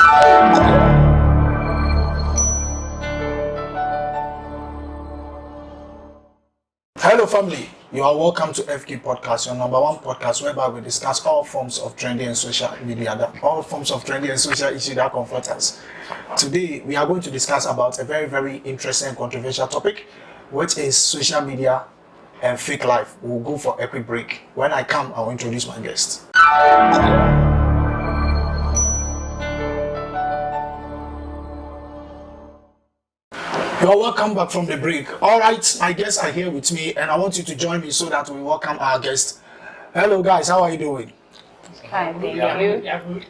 Hello family, you are welcome to FK Podcast, your number one podcast whereby we discuss all forms of trendy and social media, all forms of trendy and social issues that confront us. Today, we are going to discuss about a very, very interesting and controversial topic, which is social media and fake life. We'll go for a quick break. When I come, I'll introduce my guest. You're welcome back from the break. All right, my guests are here with me, and I want you to join me so that we welcome our guest. Hello, guys. How are you doing? Hi, thank you.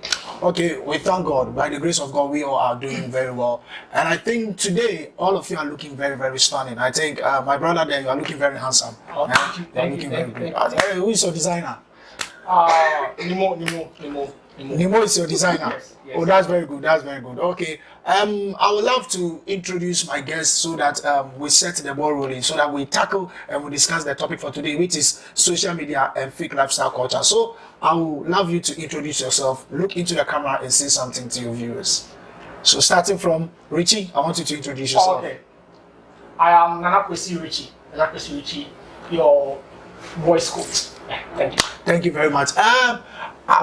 Okay, we thank God. By the grace of God, we all are doing very well. And I think today, all of you are looking very, very stunning. I think my brother there, you are looking very handsome. Thank you. Very good. Who is your designer? Nemo is your designer. Yes. Oh, that's very good. That's very good. Okay. I would love to introduce my guest so that we set the ball rolling, so that we tackle and we discuss the topic for today, which is social media and fake lifestyle culture. So I would love you to introduce yourself, look into the camera, and say something to your viewers. So starting from Richie, I want you to introduce yourself. Okay. I am Nanakwesi Richie, your voice coach. Thank you. Thank you very much.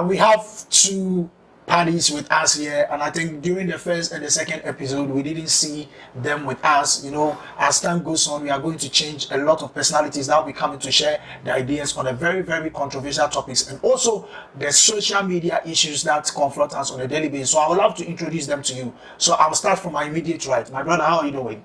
We have two parties with us here, and I think during the first and the second episode we didn't see them with us. You know, as time goes on, we are going to change a lot of personalities that will be coming to share the ideas on a very, very controversial topics, and also the social media issues that confront us on a daily basis. So I would love to introduce them to you. So I'll start from my immediate right. My brother, how are you doing?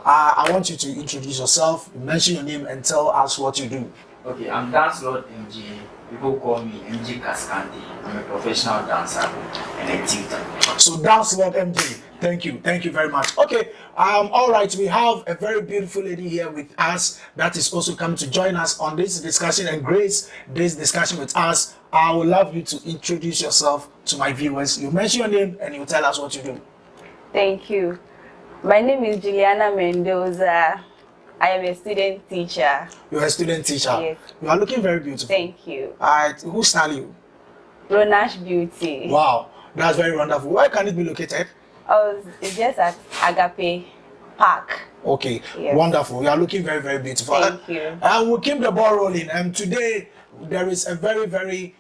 I want you to introduce yourself, mention your name, and tell us what you do. Okay, I'm Dance Lord MG. People call me MG Kaskandi. I'm a professional dancer and a tutor. So Dance Lord MG, thank you very much. Okay, all right, we have a very beautiful lady here with us that is also coming to join us on this discussion and grace this discussion with us. I would love you to introduce yourself to my viewers. You mention your name and you tell us what you do. Thank you. My name is Juliana Mendoza. I am a student teacher. You're a student teacher? Yes. You are looking very beautiful. Thank you. Who style you? Ronash Beauty. Wow, that's very wonderful. Where can it be located? Oh, it's just at Agape Park. Okay, yes. Wonderful. You are looking very, very beautiful. Thank you. And we'll keep the ball rolling. And today, there is a very, very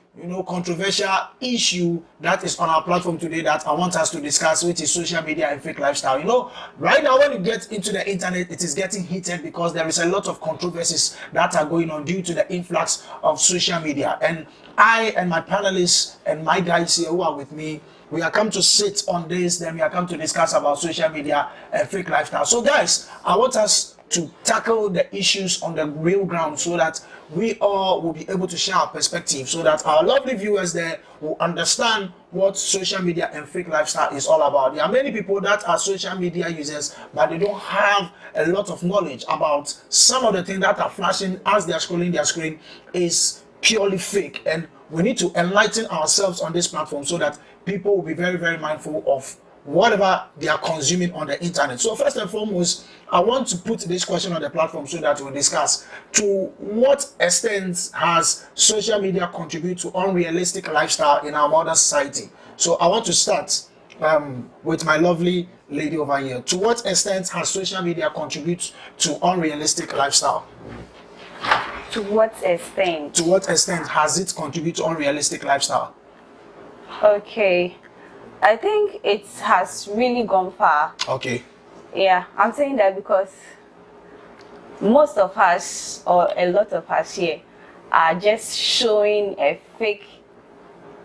controversial issue that is on our platform today that I want us to discuss, which is social media and fake lifestyle. You know, right now when you get into the internet, it is getting heated because there is a lot of controversies that are going on due to the influx of social media. And I and my panelists and my guys here who are with me, we are come to sit on this, then we are come to discuss about social media and fake lifestyle. So guys, I want us to tackle the issues on the real ground so that we all will be able to share our perspective, so that our lovely viewers there will understand what social media and fake lifestyle is all about. There are many people that are social media users, but they don't have a lot of knowledge about some of the things that are flashing as they are scrolling their screen is purely fake, and we need to enlighten ourselves on this platform so that people will be very, very mindful of whatever they are consuming on the internet. So first and foremost, I want to put this question on the platform so that we'll discuss to what extent has social media contributed to unrealistic lifestyle in our modern society. So I want to start with my lovely lady over here. To what extent has social media contributed to unrealistic lifestyle? To what extent? To what extent has it contributed to unrealistic lifestyle? Okay. I think it has really gone far. Okay. Yeah, I'm saying that because most of us, or a lot of us here, are just showing a fake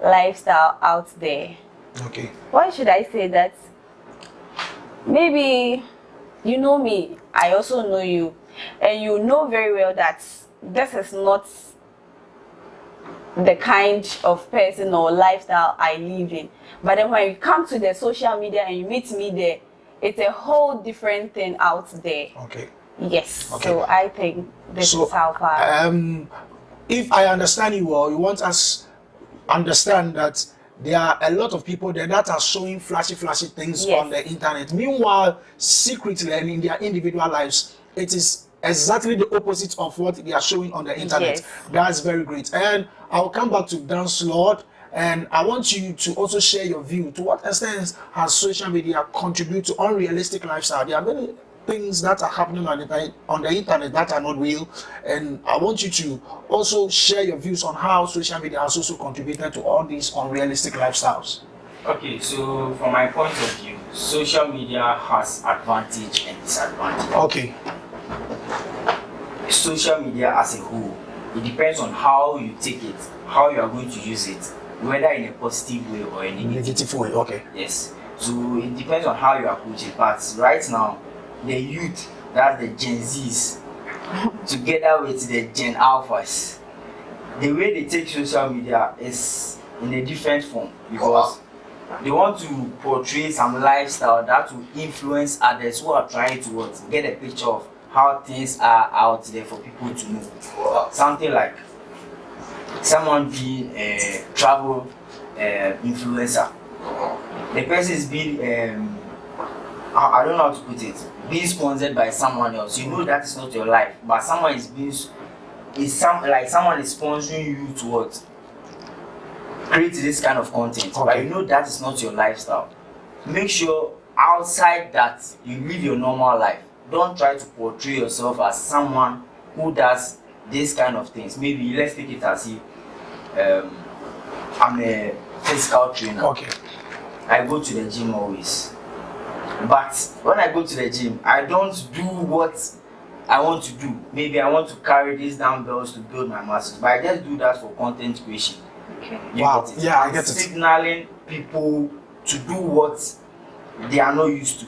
lifestyle out there. Okay. Why should I say that? Maybe you know me, I also know you, and you know very well that this is not the kind of person or lifestyle I live in. But then when you come to the social media and you meet me there, it's a whole different thing out there. Okay. Yes. Okay. So I think this is how far. If I understand you well, you want us understand that there are a lot of people there that are showing flashy things on the internet. Meanwhile, secretly and in their individual lives, it is exactly the opposite of what they are showing on the internet. Yes. That's very great. And I'll come back to Dance Lord. And I want you to also share your view. To what extent has social media contributed to unrealistic lifestyle? There are many things that are happening on the internet that are not real, and I want you to also share your views on how social media has also contributed to all these unrealistic lifestyles. Okay, so from my point of view, social media has advantage and disadvantage. Okay. Social media as a whole, it depends on how you take it, how you are going to use it, whether in a positive way or a negative way. Okay. Yes. So it depends on how you approach it. But right now, the youth, that's the Gen Zs, together with the Gen Alphas, the way they take social media is in a different form, because they want to portray some lifestyle that will influence others who are trying to get a picture of how things are out there for people to know. Something like someone being a travel influencer. The person is being I don't know how to put it, being sponsored by someone else. You know that is not your life, but someone is being someone is sponsoring you to what? Create this kind of content, okay. But you know that is not your lifestyle. Make sure outside that you live your normal life. Don't try to portray yourself as someone who does this kind of things. Maybe let's take it as if I'm a physical trainer. Okay. I go to the gym always. But when I go to the gym, I don't do what I want to do. Maybe I want to carry these dumbbells to build my muscles, but I just do that for content creation. Okay. Wow. Yeah, I get it. Signaling people to do what they are not used to.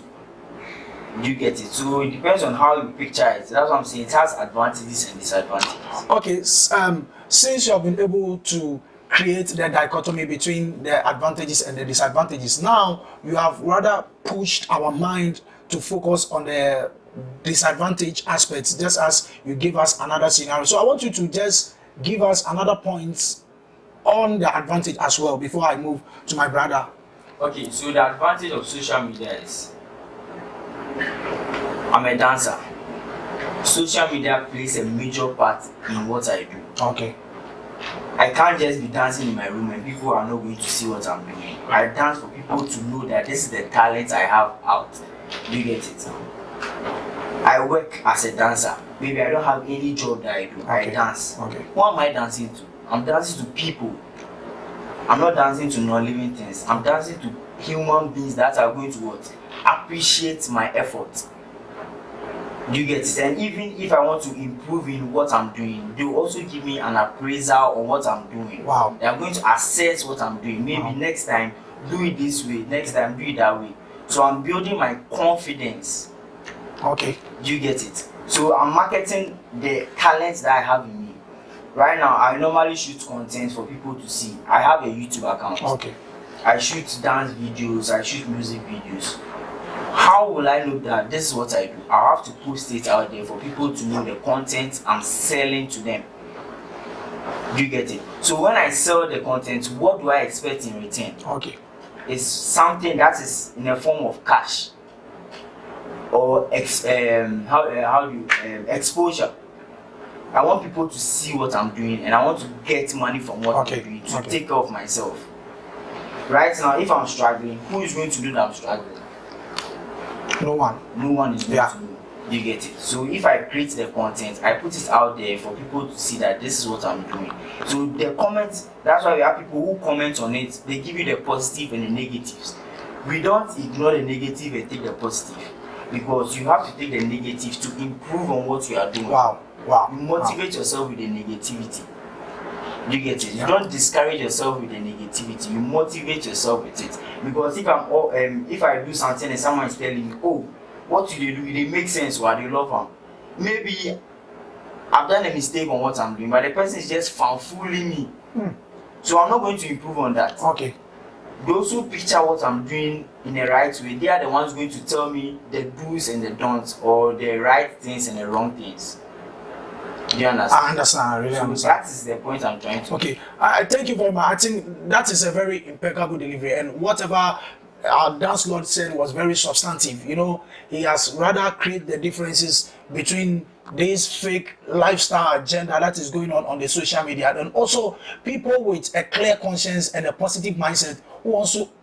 You get it? So it depends on how you picture it. That's what I'm saying. It has advantages and disadvantages. Okay. Since you have been able to create the dichotomy between the advantages and the disadvantages, now you have rather pushed our mind to focus on the disadvantage aspects, just as you give us another scenario. So I want you to just give us another point on the advantage as well before I move to my brother. Okay, so the advantage of social media is I'm a dancer. Social media plays a major part in what I do. Okay. I can't just be dancing in my room and people are not going to see what I'm doing. I dance for people to know that this is the talent I have out. Do you get it? I work as a dancer. Maybe I don't have any job that I do. Okay. I dance. Okay. What am I dancing to? I'm dancing to people. I'm not dancing to non-living things. I'm dancing to human beings that are going to what? Appreciate my effort. Do you get it? And even if I want to improve in what I'm doing, they will also give me an appraisal on what I'm doing. Wow. They are going to assess what I'm doing. Maybe next time do it this way, next time do it that way. So I'm building my confidence. Okay. Do you get it? So I'm marketing the talents that I have in me. Right now, I normally shoot content for people to see. I have a YouTube account. Okay. I shoot dance videos, I shoot music videos. How will I know that this is what I do? I have to post it out there for people to know the content I'm selling to them. Do you get it? So when I sell the content, what do I expect in return? Okay. It's something that is in a form of cash or exposure. I want people to see what I'm doing and I want to get money from what I'm doing to take care of myself. Right now, if I'm struggling, who is going to do that I'm struggling? No one. No one is going to know. You get it? So if I create the content, I put it out there for people to see that this is what I'm doing. So the comments, that's why we have people who comment on it. They give you the positive and the negatives. We don't ignore the negative and take the positive, because you have to take the negative to improve on what you are doing. Wow. Wow. You motivate yourself with the negativity. You get it? You don't discourage yourself with the negativity. You motivate yourself with it. Because if I do something and someone is telling me, oh, what you do, it makes sense, or they love them. Maybe I've done a mistake on what I'm doing, but the person is just fooling me. So I'm not going to improve on that. Okay. Those who picture what I'm doing in the right way, they are the ones going to tell me the do's and the don'ts, or the right things and the wrong things. Do you understand? I understand. I really understand. That is the point I'm trying to. Okay. I thank you very much. I think that is a very impeccable delivery, and whatever our dance lord said was very substantive. You know, he has rather created the differences between this fake lifestyle agenda that is going on the social media, and also people with a clear conscience and a positive mindset who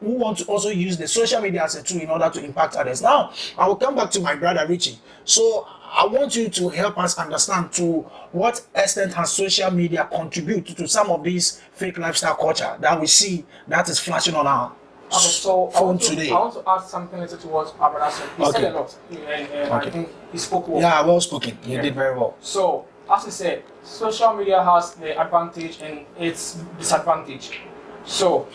want to also use the social media as a tool in order to impact others. Now, I will come back to my brother Richie. So I want you to help us understand to what extent has social media contributed to some of these fake lifestyle culture that we see that is flashing on our So phone today. I want to add something related to what our brother said. He said a lot, and I think he spoke well. Yeah, well spoken. You did very well. So, as I said, social media has the advantage and its disadvantage. So,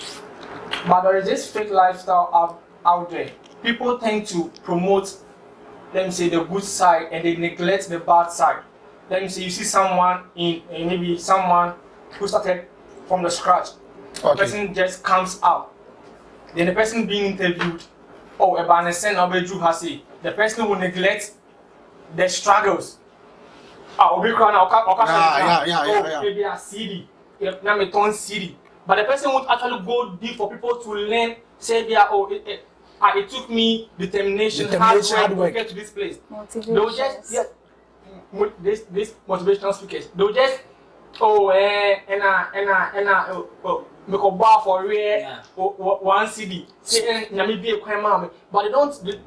but there is this fake lifestyle out there. People tend to promote, let me say, the good side and they neglect the bad side. Let me say, you see someone maybe someone who started from the scratch. The person just comes out. Then the person being interviewed, the person will neglect the struggles. Maybe a CD, CD. But the person won't actually go deep for people to learn, say, it took me determination, hard work to get to this place. They'll just, this motivational speakers, they'll just, make a bar for rare one CD. Say, but they don't speak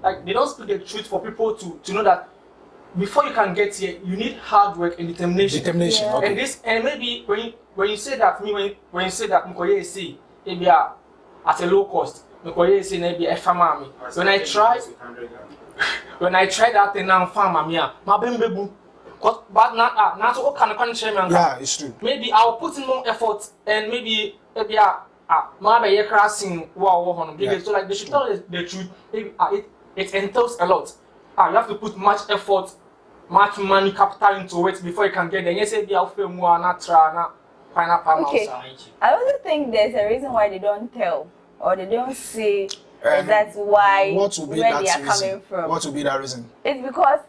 the truth for people to know that before you can get here, you need hard work and determination. Yeah. Okay. And maybe when you say that when you say that Mkoye say maybe at a low cost, Mkoye say maybe a farmer. When I try that thing now farmer me, my bembebu. But not so can yeah, it's true. Maybe I'll put in more effort and maybe maybe crashing so like they should tell the truth. Maybe it entails a lot. You have to put much effort, much money, capital into it before you can get there. You say I'll fail more, not try, not pineapple. Okay. I also think there's a reason why they don't tell or they don't say that's why where they are coming from. What would be that reason? It's because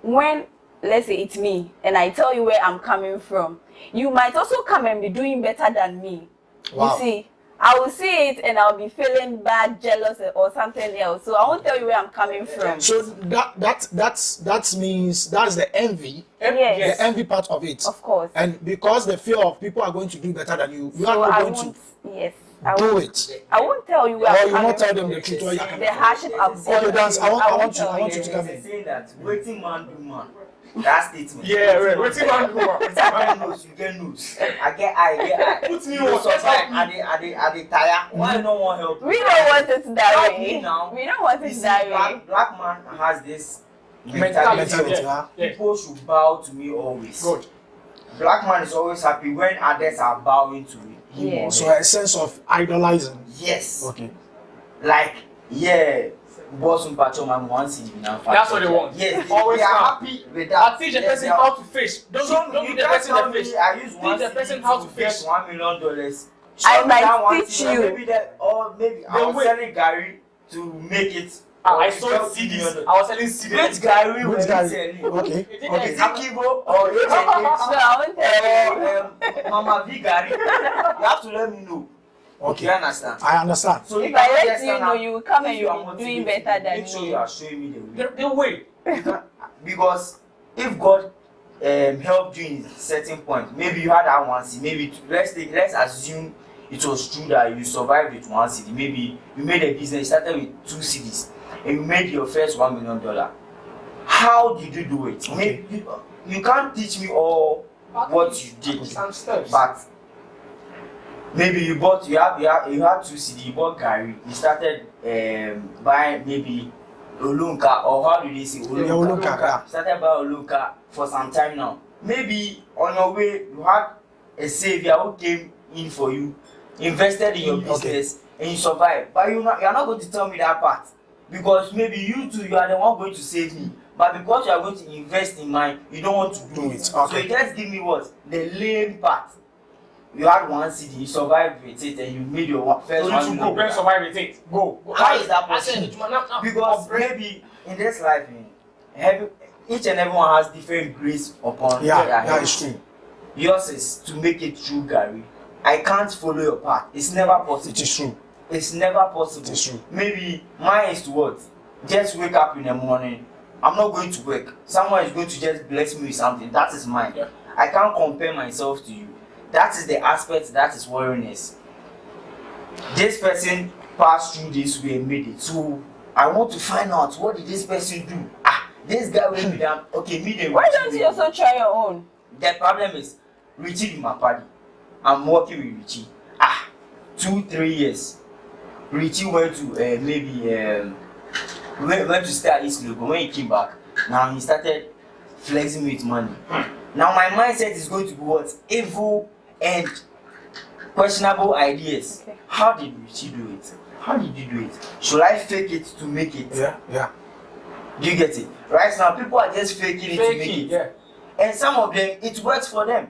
when, let's say it's me and I tell you where I'm coming from, you might also come and be doing better than me. Wow. You see, I will see it and I'll be feeling bad, jealous, or something else. So I won't tell you where I'm coming from. So that means that's the envy. Yes. The envy part of it. Of course. And because the fear of people are going to do better than you, you So are not going to do it. I won't tell you where Or I'm you coming not tell from. them the truth. Or you The hardship I've gone Okay, dance. I want you to come They in. say that waiting man do man. That statement. Yeah, right. Waiting man do man. You get news. I get eye. Put me You on. survive. I dey tire. Why no one help? We don't want it that Help way. me now. We don't want You it see, that way. black man has this Mentality. Yeah. People should bow to me always. Good. Black man is always happy when others are bowing to him. Yeah. So a sense of idolizing. Yes. Okay. Like, yeah, boss and patron man wants it now. That's what they want. Yes, Always they are calm. happy with that. I teach the Yes, person they are- how to fish. Don't you give the can't person tell the fish. me I use one Teach the person how to get fish. $1 million. I Show me might that one teach thing, you. Maybe that, or maybe I The was way- selling Gary to make it. I or sold to get CDs. $1 million. I was selling CDs. Which Gary Which were guy? you selling? Okay. Is it Okay. Is it Kibo or No, I won't tell you. or Mama V Gary? You have to let me know. Okay. You understand? I understand. So If you I can let understand you know, that you will come if and you are you'll be doing motivated, better than make sure me. you are showing me the way. The way. Because if God helped you in certain point, maybe you had that one seed, maybe let's assume it was true that you survived with one seed. Maybe you made a business, you started with 2 CDs, and you made your first $1 million. How did you do it? Okay. Maybe you can't teach me all what you did, Some steps. but maybe you had 2 CDs, you bought Gary, you started buying maybe Olunka, or how do they say Olunka, yeah. Started buying Olunka for some time now. Maybe on your way you had a savior who came in for you, invested in your business, and you survived. But you're not going to tell me that part, because maybe you are the one going to save me. But because you are going to invest in mine, you don't want to do it. Okay. So you just give me what? The lame part. You had 1 CD, you survived with it, and you made your first So you should go. Go and survive with it. Go. How is that I said, possible? Because maybe in this life, each and everyone has different grace upon their Yeah, head. it's true. Yours is to make it through, Gary. I can't follow your path. It's never possible. It is true. It's never possible. It is true. Maybe mine is to what? Just wake up in the morning. I'm not going to work. Someone is going to just bless me with something. That is mine. Yeah. I can't compare myself to you. That is the aspect that is worrying us. This person passed through this way and made it. So I want to find out, what did this person do? This guy will be down. Okay, me the Why don't you also try your own? The problem is Richie in my party. I'm working with Richie. 2-3 years. Richie went to went to stay at East Logo. When he came back, now he started flexing with money. Now my mindset is going to be what? Evil and questionable ideas. Okay. How did Richie do it? How did you do it? Should I fake it to make it? Yeah. Do you get it? Right now, people are just faking it to make it. Yeah. And some of them, it works for them.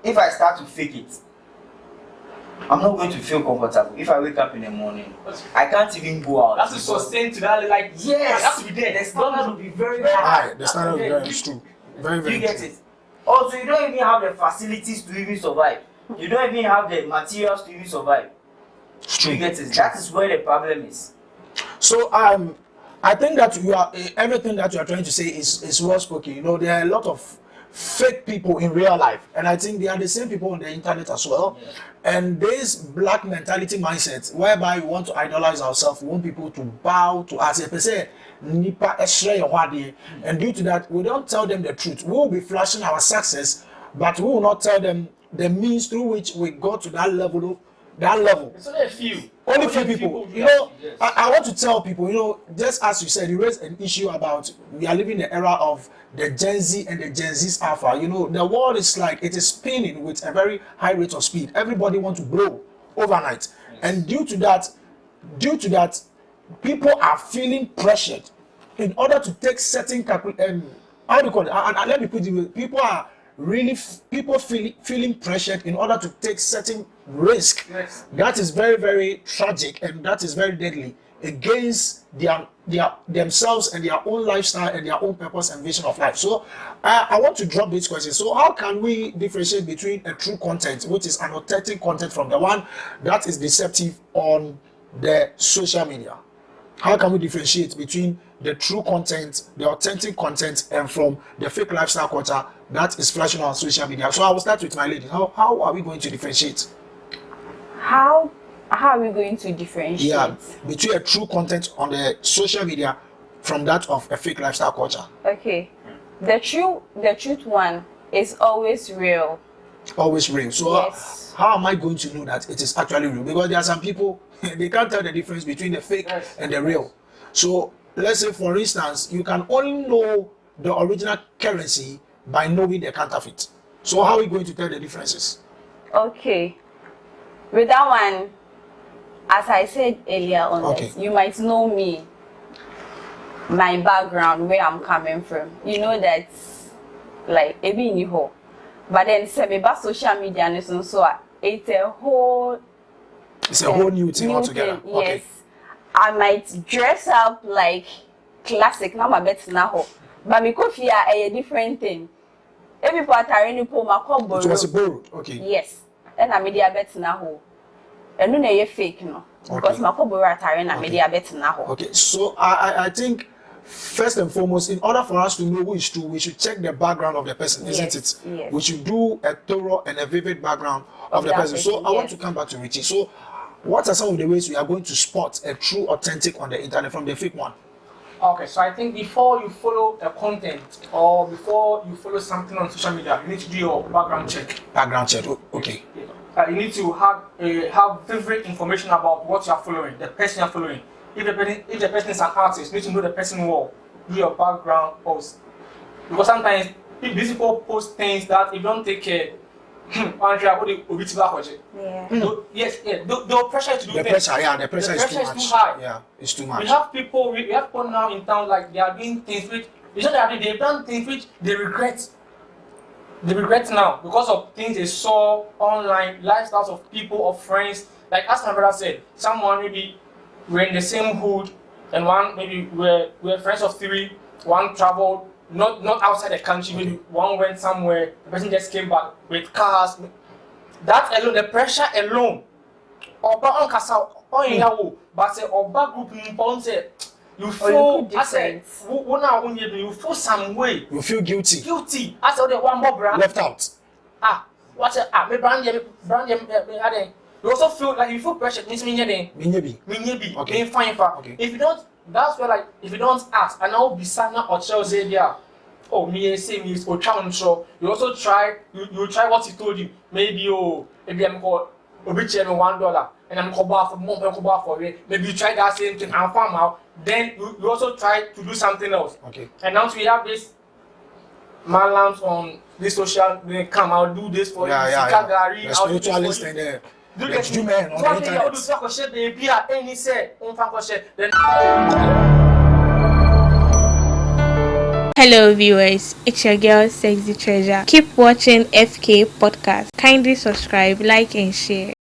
If I start to fake it, I'm not going to feel comfortable. If I wake up in the morning, I can't even go out. That's to sustain to that, like, Yes, that's to be there. the standard will be very High. high. The standard of very is true. Very, Do very you get true. it? Also, you don't even have the facilities to even survive. You don't even have the materials to even survive. It's Do true. you get it? That is where the problem is. So I think that you are everything that you are trying to say is well spoken. You know, there are a lot of fake people in real life, and I think they are the same people on the internet as well. Yeah. And this black mentality mindset, whereby we want to idolize ourselves, we want people to bow to us. If they say, "Nipa esre yehwade," and due to that, we don't tell them the truth. We will be flashing our success, but we will not tell them the means through which we got to that level. It's only a few. Only few people. You know, I want to tell people, you know, just as you said, you raised an issue about we are living in the era of the Gen Z and the Gen Z's alpha. You know, the world is like, it is spinning with a very high rate of speed. Everybody wants to grow overnight. And due to that, people are feeling pressured in order to take certain how do you call it? And let me put it this way, people are really feeling pressured in order to take certain risk. Yes. That is very, very tragic, and that is very deadly against themselves and their own lifestyle and their own purpose and vision of life. So I want to drop this question. So how can we differentiate between a true content, which is an authentic content, from the one that is deceptive on the social media? How can we differentiate between the true content, the authentic content, and from the fake lifestyle culture that is flashing on social media? So I will start with my lady. How are we going to differentiate? How are we going to differentiate? Yeah, between a true content on the social media from that of a fake lifestyle culture. Okay. The truth one is always real. Always real. So Yes. how am I going to know that it is actually real? Because there are some people, they can't tell the difference between the fake Yes. and the real. So let's say, for instance, you can only know the original currency by knowing the counterfeit. So how are we going to tell the differences? Okay. With that one, as I said earlier on, Okay. this, you might know me, my background, where I'm coming from. You know that, like, ebi ni ho. But then, say me ba social media and so it's a whole It's a whole new thing altogether. thing, Okay. yes. I might dress up like classic, now my bet now, but me coffee a different thing. Every part are any po ma It was a borrow. borrowed. Okay. Yes, and I media bet now. And no na fake no, because Okay. my borrow attire na Okay. media bet now. Okay, so I think first and foremost, in order for us to know who is true, we should check the background of the person, isn't Yes, it? yes. We should do a thorough and a vivid background of the that person. So person, I want yes. to come back to Richie. So what are some of the ways we are going to spot a true authentic on the internet from the fake one? Okay, so I think before you follow a content or before you follow something on social media, you need to do your background check. Background check. Okay. You need to have vivid information about what you are following, the person you are following. If the person is an artist, you need to know the person well. Do your background post, because sometimes these people post things that if you don't take care, Yeah. yes, they'll pressure you to do The things. pressure, yeah, the pressure is too pressure much. is too high. Yeah, it's too We much. have people now in town, like they are doing things which it's not that they've done things which they regret. They regret now because of things they saw online, lifestyles of people, of friends. Like as my brother said, someone maybe we're in the same hood, and one maybe we're friends of three. One traveled not outside the country, maybe one went somewhere. The person just came back with cars. That alone, the pressure alone. Oba on kasa on yawo, but say oba group in say you Or feel, you feel I said, different. you feel some way. You feel guilty, Guilty. I said, one more brand. left out. What's it? Me brand them. You also feel like you feel pressure. Means me Minyebi. Okay. Fine. Okay. If you don't, that's where like if you don't ask, and now be sana or Chelsea there. Oh, me say me is show. You also try. You try what he told you. Maybe I'm called. $1, and I'm called for more. For it. Maybe you try that same thing and farm out. Then you also try to do something else. Okay. And now we have this malams on this social. They come out do this for you. The spiritualist and the Jew-men on the internet. Then Hello viewers, it's your girl Sexy Treasure. Keep watching FK Podcast. Kindly subscribe, like and share.